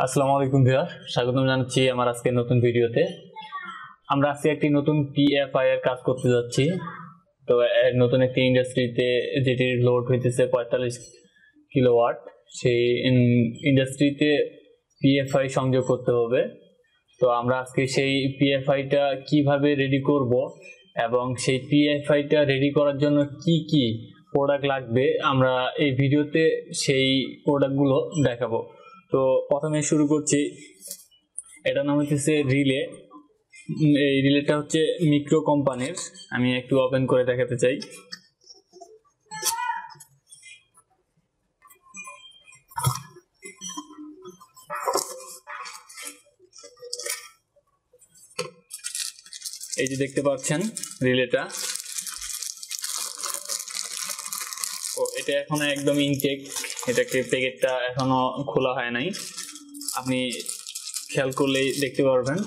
আসসালামু আলাইকুম ভিউয়ার, স্বাগতম জানাচ্ছি আমার আজকে নতুন ভিডিওতে। আমরা আজকে একটি নতুন পিএফআই এর কাজ করতে যাচ্ছি। তো নতুন একটি ইন্ডাস্ট্রিতে যেটি লোড হইতেছে 45 কিলোওয়াট, সেই ইন্ডাস্ট্রিতে পিএফআই সংযোগ করতে হবে। তো আমরা আজকে সেই পিএফআইটা কিভাবে রেডি করব এবং সেই পিএফআইটা রেডি করার জন্য কি কি প্রোডাক্ট লাগবে আমরা এই ভিডিওতে সেই প্রোডাক্টগুলো দেখাবো। তো প্রথমে শুরু করছি। এটার নাম হচ্ছে রিলে। এই রিলেটা হচ্ছে মিক্রো কোম্পানির। আমি একটু ওপেন করে দেখাতে চাই। এই যে দেখতে পাচ্ছেন রিলেটা, এটা এখনো একদম ইনটেক। এটাকে প্যাকেটটা এখনো খোলা হয় নাই, আপনি খেয়াল করলেই দেখতে পারবেন।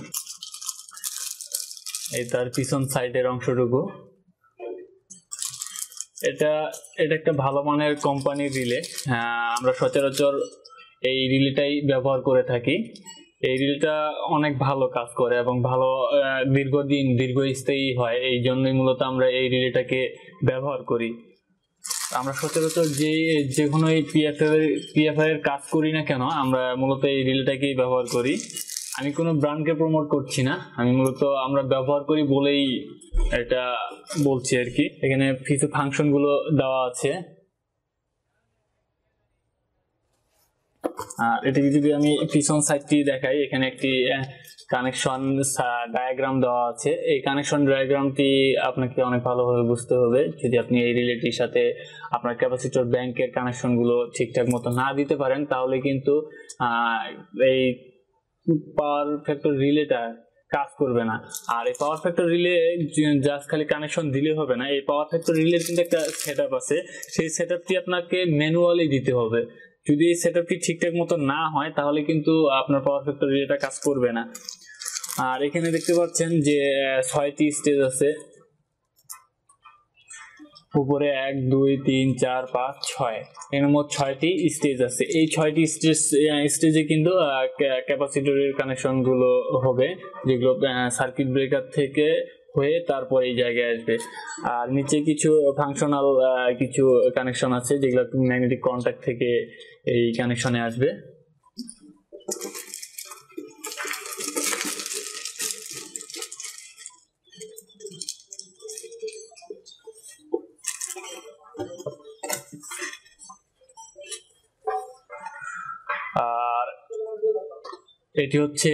এই তার পিছন সাইডের অংশটুকু। এটা একটা ভালো মানের কোম্পানির রিলে। আমরা সচরাচর এই রিলেটাই ব্যবহার করে থাকি। এই রিলেটা অনেক ভালো কাজ করে এবং ভালো দীর্ঘস্থায়ী হয়। এই জন্যই মূলত আমরা এই রিলেটাকে ব্যবহার করি। আমরা সচরাচর যে কোনো পিএফআই এর কাজ করি না কেন, আমরা মূলত এই রিলেটাকেই ব্যবহার করি। আমি কোনো ব্র্যান্ডকে প্রমোট করছি না, আমি মূলত আমরা ব্যবহার করি বলেই এটা বলছি আর কি। এখানে কিছু ফাংশন গুলো দেওয়া আছে। আর এটাকে যদি আমি পিছন সাইডটি দেখাই, এখানে একটি কানেকশন ডায়াগ্রাম দেওয়া আছে। এই কানেকশন ডায়াগ্রামটি আপনাকে অনেক ভালোভাবে বুঝতে হবে। যদি আপনি এই রিলেটির সাথে আপনার ক্যাপাসিটর ব্যাংকের কানেকশন গুলো ঠিকঠাক মতো না দিতে পারেন, তাহলে কিন্তু এই পাওয়ার ফ্যাক্টর রিলেটা কাজ করবে না। আর এই পাওয়ার ফ্যাক্টর রিলে জাস্ট খালি কানেকশন দিলে হবে না। এই পাওয়ার ফ্যাক্টর রিলের কিন্তু একটা সেটআপ আছে, সেই সেটআপটি আপনাকে ম্যানুয়ালি দিতে হবে। যদি এই সেটআপটি ঠিকঠাক মতো না হয়, তাহলে কিন্তু আপনার পাওয়ার ফ্যাক্টর রিলেটা কাজ করবে না। আর এখানে দেখতে পাচ্ছেন যে 6টি স্টেজ আছে। উপরে 1 2 3 4 5 6, এর মোট 6টি স্টেজ আছে। এই 6টি স্টেজে কিন্তু ক্যাপাসিটরের কানেকশন গুলো হবে, যেগুলো সার্কিট ব্রেকার থেকে হয়ে তারপর এই জায়গায় আসবে। আর নিচে কিছু ফাংশনাল কিছু কানেকশন আছে, যেগুলো ম্যাগনেটিক কন্ট্যাক্ট থেকে এই কানেকশনে আসবে। আর এটি হচ্ছে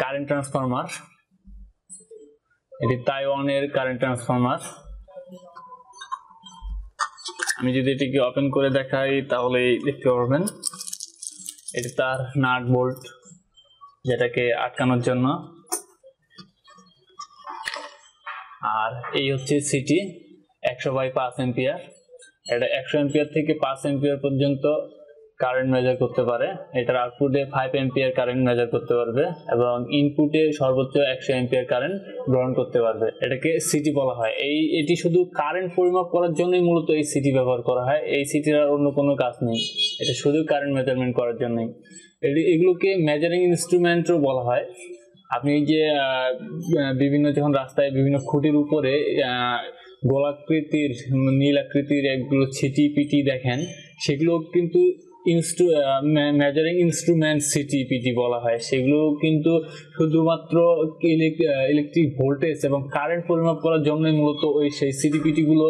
কারেন্ট ট্রান্সফরমার। এটি তাইওয়ানের কারেন্ট ট্রান্সফরমার। আমি যদি এটিকে ওপেন করে দেখাই তাহলে দেখতে পারবেন। এটি তার নাট বোল্ট, যেটাকে আটকানোর জন্য। আর এই হচ্ছে সিটি 100/5 এম্পিয়ার। এটা 100 এম্পিয়ার থেকে 5 এম্পিয়ার পর্যন্ত কারেন্ট মেজার করতে পারে। এটার আউটপুটে 5 এম্পিয়ার কারেন্ট মেজার করতে পারবে এবং ইনপুটে সর্বোচ্চ 100 এম্পিয়ার কারেন্ট গ্রহণ করতে পারবে। এটাকে সিটি বলা হয়। এটি শুধু কারেন্ট পরিমাপ করার জন্যই মূলত এই সিটি ব্যবহার করা হয়। এই সিটির আর অন্য কোনো কাজ নেই, এটা শুধু কারেন্ট মেজারমেন্ট করার জন্যই। এগুলোকে মেজারিং ইনস্ট্রুমেন্টও বলা হয়। আপনি যে বিভিন্ন যখন রাস্তায় বিভিন্ন খুঁটির উপরে গোলাকৃতির নীল আকৃতির একগুলো ছিটি দেখেন, সেগুলো কিন্তু মেজারিং ইনস্ট্রুমেন্ট সিটিপিটি বলা হয়। সেগুলো কিন্তু শুধুমাত্র ইলেকট্রিক ভোল্টেজ এবং কারেন্ট পরিমাপ করার জন্যই মূলত সেই সিটিপিটি গুলো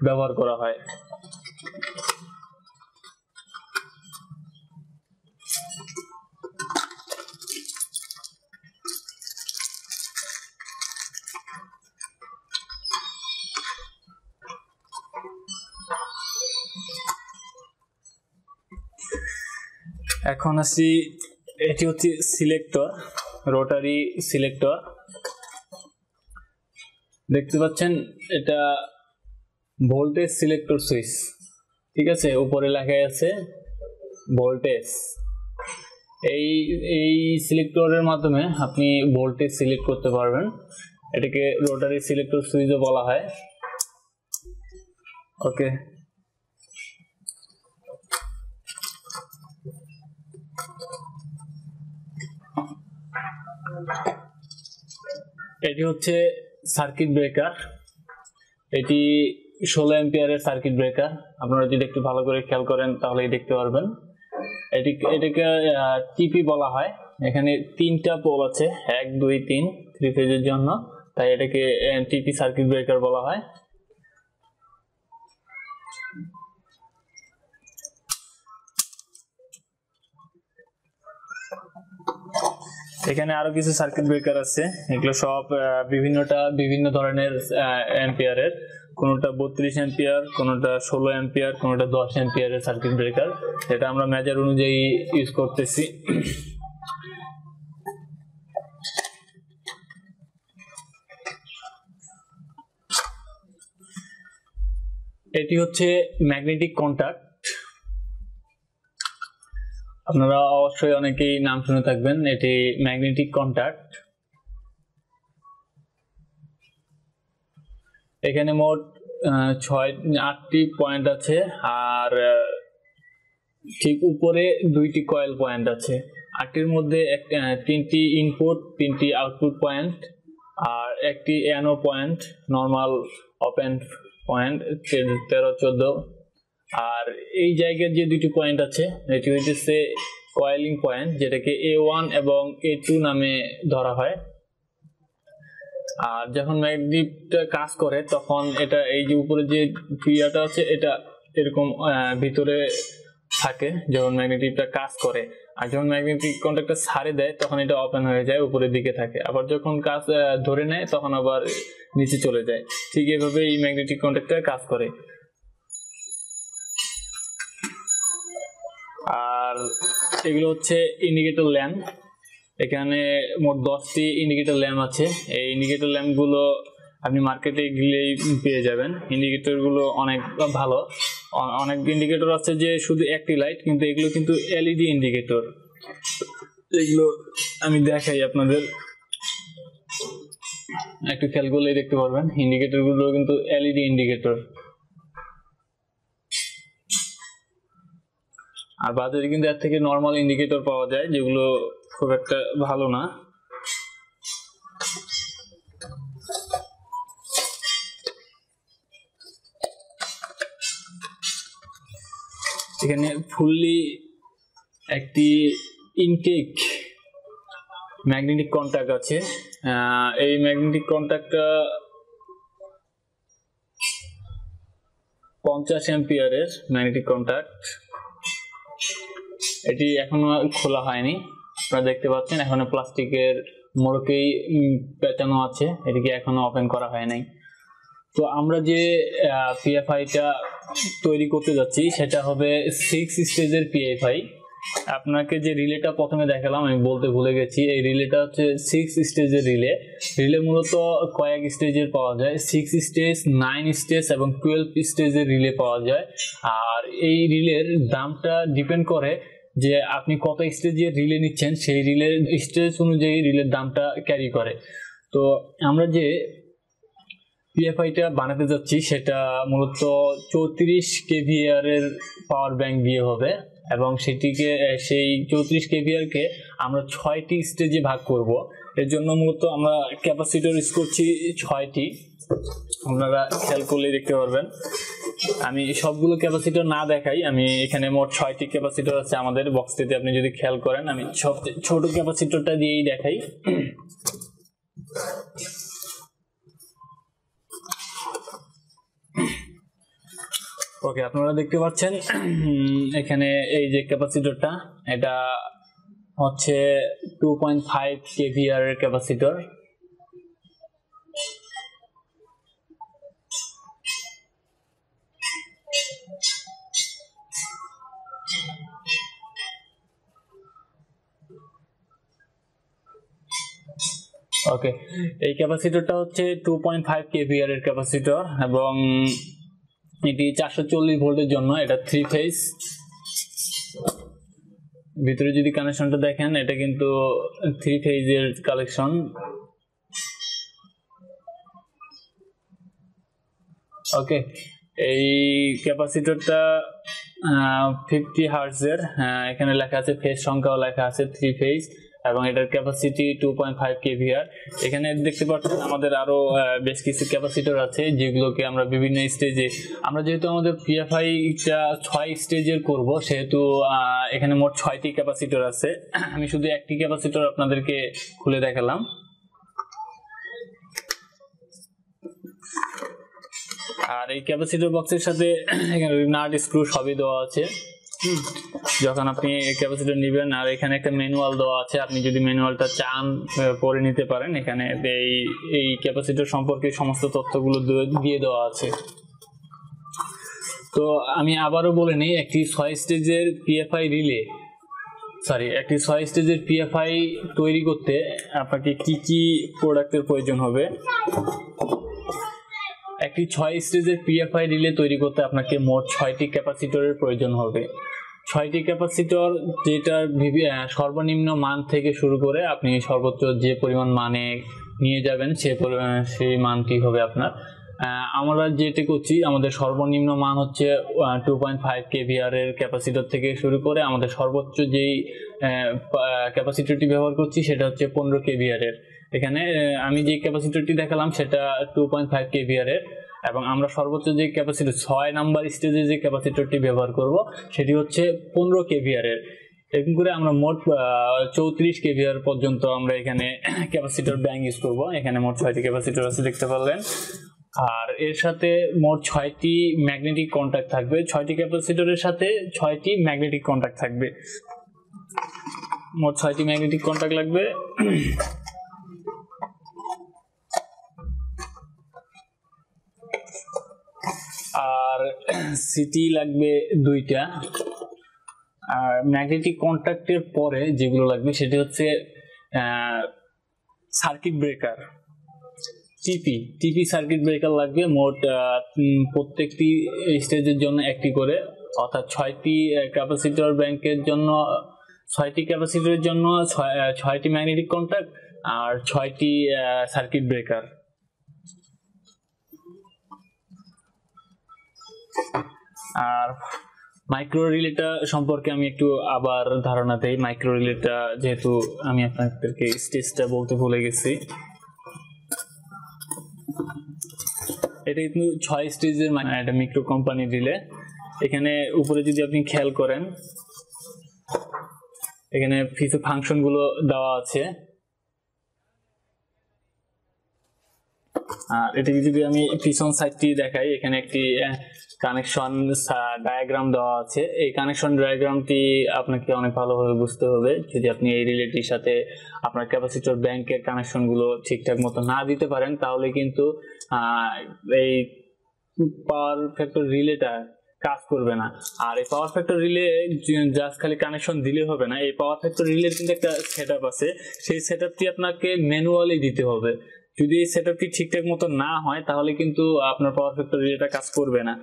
ব্যবহার করা হয়। এখন আসি, এটি হচ্ছে সিলেক্টর, রোটারি সিলেক্টর। দেখতে পাচ্ছেন এটা ভোল্টেজ সিলেক্টর সুইচ, ঠিক আছে। উপরে লেখা আছে ভোল্টেজ। এই সিলেক্টরের মাধ্যমে আপনি ভোল্টেজ সিলেক্ট করতে পারবেন। এটাকে রোটারি সিলেক্টর সুইচও বলা হয়। ওকে, এটি হচ্ছে সার্কিট ব্রেকার, এটি 16 অ্যাম্পিয়ারের সার্কিট ব্রেকার। আপনারা যদি একটু ভালো করে খেয়াল করেন তাহলেই দেখতে পারবেন। এটাকে টিপি বলা হয়। এখানে 3টা পোল আছে, 1 2 3 3 ফেজের জন্য, তাই এটাকে টিপি সার্কিট ব্রেকার বলা হয়। এখানে আরো কিছু সার্কিট ব্রেকার আছে, এগুলো সব বিভিন্ন ধরনের অ্যাম্পিয়ারের, কোনটা 32 অ্যাম্পিয়ার, কোনটা 16 অ্যাম্পিয়ার, কোনটা 10 অ্যাম্পিয়ারের সার্কিট ব্রেকার। এটা আমরা মেজার অনুযায়ী ইউজ করতেছি। এটি হচ্ছে ম্যাগনেটিক কন্টাক্ট। আপনারা অবশ্যই অনেকেই নাম শুনে থাকবেন, এটি ম্যাগনেটিক কন্টাক্ট। এখানে মোট 8টি পয়েন্ট আছে, আর ঠিক উপরে 2টি কয়েল পয়েন্ট আছে। 8টির মধ্যে 3টি ইনপুট, 3টি আউটপুট পয়েন্ট, আর একটি NO point, normal open point 13 14। আর এই জায়গার যে 2টি পয়েন্ট আছে এটি হচ্ছে কয়েলিং পয়েন্ট, যেটাকে A1 এবং A2 নামে ধরা হয়। আর যখন ম্যাগনেটটা কাজ করে তখন এটা এই যে উপরে যে ক্রিয়াটা আছে এটা এরকম ভিতরে থাকে যখন ম্যাগনেটিকটা কাজ করে, আর যখন ম্যাগনেটিক কন্টাক্টটা ছাড়ে দেয় তখন এটা ওপেন হয়ে যায়, উপরের দিকে থাকে। আবার যখন কাজ ধরে নেয় তখন আবার নিচে চলে যায়। ঠিক এইভাবে এই ম্যাগনেটিক কন্টাক্টটা কাজ করে। আর এগুলো হচ্ছে ইন্ডিকেটর ল্যাম্প। এখানে মোট 10টি ইন্ডিকেটর ল্যাম্প আছে। এই ইন্ডিকেটর ল্যাম্পগুলো আপনি মার্কেটে গেলেই পেয়ে যাবেন। ইন্ডিকেটরগুলো অনেক ভালো। অনেক ইন্ডিকেটর আছে যে শুধু একটি লাইট, কিন্তু এগুলো কিন্তু এলইডি ইন্ডিকেটর। এগুলো আমি দেখাই আপনাদের, একটু খেয়াল করলেই দেখতে পারবেন ইন্ডিকেটরগুলো কিন্তু এলইডি ইন্ডিকেটর। আর বাজারে কিন্তু এর থেকে নর্মাল ইন্ডিকেটর পাওয়া যায় যেগুলো খুব একটা ভালো না। এখানে ফুললি একটি ইনটেক ম্যাগনেটিক কন্টাক্ট আছে। এই ম্যাগনেটিক কন্টাক্টটা 50 অ্যাম্পিয়ারের ম্যাগনেটিক কন্টাক্ট। এটি এখনো খোলা হয়নি, আপনারা দেখতে পাচ্ছেন এখনো প্লাস্টিকের মোড়কেই পেঁচানো আছে, এটিকে এখনো ওপেন করা হয় নাই। তো আমরা যে পিএফআইটা তৈরি করতে যাচ্ছি সেটা হবে 6 স্টেজের পিএফআই। আপনাকে যে রিলেটা প্রথমে দেখালাম আমি বলতে ভুলে গেছি, এই রিলেটা হচ্ছে 6 স্টেজের রিলে। রিলে মূলত কয়েক স্টেজের পাওয়া যায়, 6 স্টেজ, 9 স্টেজ এবং 12 স্টেজের রিলে পাওয়া যায়। আর এই রিলের দামটা ডিপেন্ড করে যে আপনি কত স্টেজের রিলে নিচ্ছেন, সেই রিলের স্টেজ অনুযায়ী রিলের দামটা ক্যারি করে। তো আমরা যে পিএফআইটা বানাতে যাচ্ছি সেটা মূলত 34 কেভিআর এর পাওয়ার ব্যাংক দিয়ে হবে, এবং সেটিকে সেই 34 কেভিআর কে আমরা 6টি স্টেজে ভাগ করব। এর জন্য মূলত আমরা ক্যাপাসিটর ইউজ করছি 6টি। আপনারা খেয়াল করলে দেখতে পারবেন। আমি সবগুলো ক্যাপাসিটর না দেখাই, আমি এখানে মোট 6টি ক্যাপাসিটর আছে আমাদের বক্সটিতে। আপনি যদি খেয়াল করেন আমি সবচেয়ে ছোট ক্যাপাসিটরটা দিয়েই দেখাই। ওকে, আপনারা দেখতে পাচ্ছেন এখানে এই যে ক্যাপাসিটরটা, এটা হচ্ছে 2.5 কেভিআর এর ক্যাপাসিটর। ওকে, এই ক্যাপাসিটরটা হচ্ছে 2.5 কেভিআর এর ক্যাপাসিটর, এবং এটি 440 ভোল্টের জন্য। এটা 3 ফেজ। ভিতরে যদি কানেকশনটা দেখেন এটা কিন্তু 3 ফেজের কানেকশন। ওকে, এই ক্যাপাসিটরটা 50 হার্টজ এর, এখানে লেখা আছে ফেজ সংখ্যাও লেখা আছে 3 ফেজ, এবং এটার ক্যাপাসিটি 2.5 kVAr। এখানে দেখতে পাচ্ছেন আমাদের আরো বেশ কিছু ক্যাপাসিটর আছে, যেগুলোকে আমরা বিভিন্ন স্টেজে, আমরা যেহেতু আমাদের পিএফআইটা 6 স্টেজের করব, সেহেতু এখানে মোট 6টি ক্যাপাসিটর আছে। আমি শুধু একটি ক্যাপাসিটর আপনাদেরকে খুলে দেখালাম। আর এই ক্যাপাসিটর বক্সের সাথে এখানে নাট স্ক্রু সবই দেওয়া আছে যখন আপনি ক্যাপাসিটর নেবেন। আর এখানে একটা ম্যানুয়াল দেওয়া আছে, আপনি যদি ম্যানুয়ালটা চান পড়ে নিতে পারেন। এখানে এই ক্যাপাসিটর সম্পর্কে সমস্ত তথ্যগুলো দিয়ে দেওয়া আছে। তো আমি আবারও বলে নিই, একটি 6 স্টেজের পিএফআই তৈরি করতে আপনাকে কি কি প্রোডাক্টের প্রয়োজন হবে। একটি 6 স্টেজের পিএফআই রিলে তৈরি করতে আপনাকে মোট 6টি ক্যাপাসিটরের প্রয়োজন হবে। 6টি ক্যাপাসিটর, যেটার সর্বনিম্ন মান থেকে শুরু করে আপনি সর্বোচ্চ যে পরিমাণ মানে নিয়ে যাবেন সেই মানটি হবে আপনার। আমরা যেটা করছি, আমাদের সর্বনিম্ন মান হচ্ছে 2.5 kVAr এর ক্যাপাসিটর থেকে শুরু করে আমাদের সর্বোচ্চ যেই ক্যাপাসিটরটি ব্যবহার করছি সেটা হচ্ছে 15 kVAr এর। এখানে আমি যে ক্যাপাসিটরটি দেখালাম সেটা 2.5 kVAr এর, এবং আমরা সর্বোচ্চ যে ক্যাপাসিটর 6 নাম্বার স্টেজে যে ক্যাপাসিটরটি ব্যবহার করব সেটি হচ্ছে 15 kVAr এর। এরকম করে আমরা মোট 34 kVAr পর্যন্ত আমরা এখানে ক্যাপাসিটর ব্যাংক ইউজ করব। এখানে মোট 6টি ক্যাপাসিটর আছে, দেখতে পারলেন। আর এর সাথে মোট 6টি ম্যাগনেটিক কন্টাক্ট থাকবে। 6টি ক্যাপাসিটরের সাথে 6টি ম্যাগনেটিক কন্টাক্ট থাকবে, মোট 6টি ম্যাগনেটিক কন্টাক্ট লাগবে। আর সিটি লাগবে 2টা। আর ম্যাগনেটিক কন্টাক্টের পরে যেগুলো লাগবে সেটি হচ্ছে সার্কিট ব্রেকার, টিপি সার্কিট ব্রেকার লাগবে। মোট প্রত্যেকটি স্টেজের জন্য একটি করে, অর্থাৎ 6টি ক্যাপাসিটর ব্যাংকের জন্য 6টি ক্যাপাসিটরের জন্য 6টি ম্যাগনেটিক কন্টাক্ট আর 6টি সার্কিট ব্রেকার। আর মাইক্রো রিলেটা সম্পর্কে আমি একটু আবার ধারণা দেই। মাইক্রো রিলেটা, যেহেতু আমি আপনাদেরকে স্টেজটা বলতে ভুলে গেছি, এটা কিন্তু 6 স্টেজের একটা মিক্রো কোম্পানি রিলে। এখানে উপরে যদি আপনি খেয়াল করেন, এখানে কিছু ফাংশন গুলো দেওয়া আছে। আর এটাকে যদি আমি পিছন সাইডটি দেখাই, এখানে একটি কানেকশন ডায়াগ্রাম দেওয়া আছে। এই কানেকশন ডায়াগ্রামটি আপনাকে অনেক ভালোভাবে বুঝতে হবে। যদি আপনি এই রিলেটির সাথে আপনার ক্যাপাসিটর ব্যাংকের কানেকশন গুলো ঠিকঠাক মতো না দিতে পারেন, তাহলে কিন্তু এই পাওয়ার ফ্যাক্টর রিলেটা কাজ করবে না। আর এই পাওয়ার ফ্যাক্টর রিলে জাস্ট খালি কানেকশন দিলে হবে না, এই পাওয়ার ফ্যাক্টর রিলের কিন্তু একটা সেটআপ আছে, সেই সেটআপটি আপনাকে ম্যানুয়ালি দিতে হবে। যদি এই সেটআপটি ঠিকঠাক মতো না হয় তাহলে কিন্তু আপনার পাওয়ার ফ্যাক্টর রিলেটা কাজ করবে না।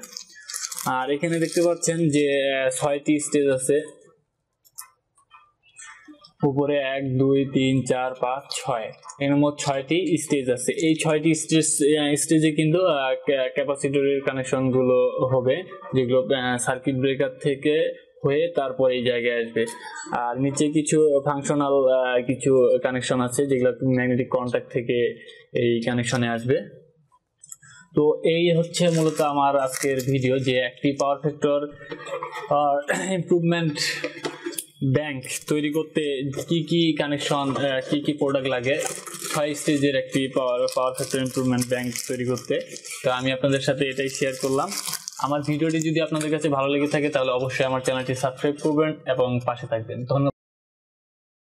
আর এখানে দেখতে পাচ্ছেন যে 6টি স্টেজ আছে, উপরে 1 2 3 4 5 6, এর মোট 6টি স্টেজ আছে। এই 6টি স্টেজে কিন্তু ক্যাপাসিটরের কানেকশন গুলো হবে, যেগুলো সার্কিট ব্রেকার থেকে হয়ে তারপর এই জায়গায় আসবে। আর নিচে কিছু ফাংশনাল কিছু কানেকশন আছে, যেগুলো ম্যাগনেটিক কন্টাক্ট থেকে এই কানেকশনে আসবে। তো এই হচ্ছে মূলত আমার আজকের ভিডিও, যে একটি পাওয়ার ফ্যাক্টর ইমপ্রুভমেন্ট ব্যাংক তৈরি করতে কি কি কানেকশন, কি কি প্রোডাক্ট লাগে 6 স্টেজের একটি পাওয়ার ফ্যাক্টর ইমপ্রুভমেন্ট ব্যাংক তৈরি করতে। তো আমি আপনাদের সাথে এটাই শেয়ার করলাম। আমার ভিডিওটি যদি আপনাদের কাছে ভালো লেগে থাকে তাহলে অবশ্যই আমার চ্যানেলটি সাবস্ক্রাইব করবেন এবং পাশে থাকবেন। ধন্যবাদ।